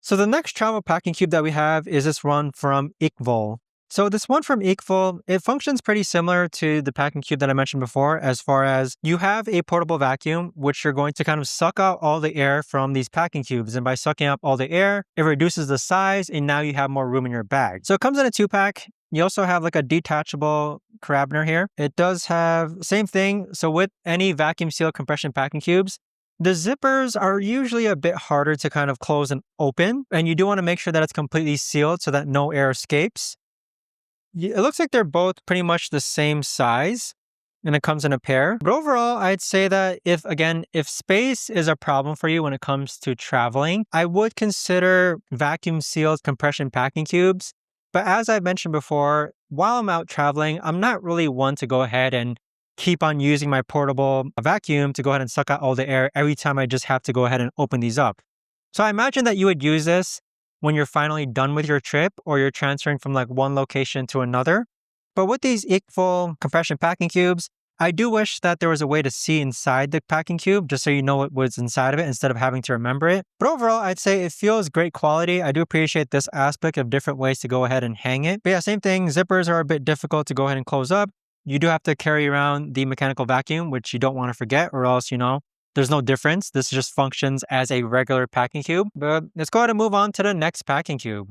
So the next travel packing cube that we have is this one from IKVAOL. So this one from IKVAOL, it functions pretty similar to the packing cube that I mentioned before, as far as you have a portable vacuum, which you're going to kind of suck out all the air from these packing cubes. And by sucking up all the air, it reduces the size and now you have more room in your bag. So it comes in a 2-pack. You also have like a detachable carabiner here. It does have same thing. So with any vacuum sealed compression packing cubes, the zippers are usually a bit harder to kind of close and open, and you do want to make sure that it's completely sealed so that no air escapes. It looks like they're both pretty much the same size, and it comes in a pair. But overall, I'd say that if space is a problem for you when it comes to traveling, I would consider vacuum sealed compression packing cubes. But as I've mentioned before, while I'm out traveling, I'm not really one to go ahead and keep on using my portable vacuum to go ahead and suck out all the air every time I just have to go ahead and open these up. So I imagine that you would use this when you're finally done with your trip or you're transferring from like one location to another. But with these IKVAOL compression packing cubes, I do wish that there was a way to see inside the packing cube just so you know what was inside of it instead of having to remember it. But overall, I'd say it feels great quality. I do appreciate this aspect of different ways to go ahead and hang it. But yeah, same thing. Zippers are a bit difficult to go ahead and close up. You do have to carry around the mechanical vacuum, which you don't want to forget, or else, there's no difference. This just functions as a regular packing cube. But let's go ahead and move on to the next packing cube.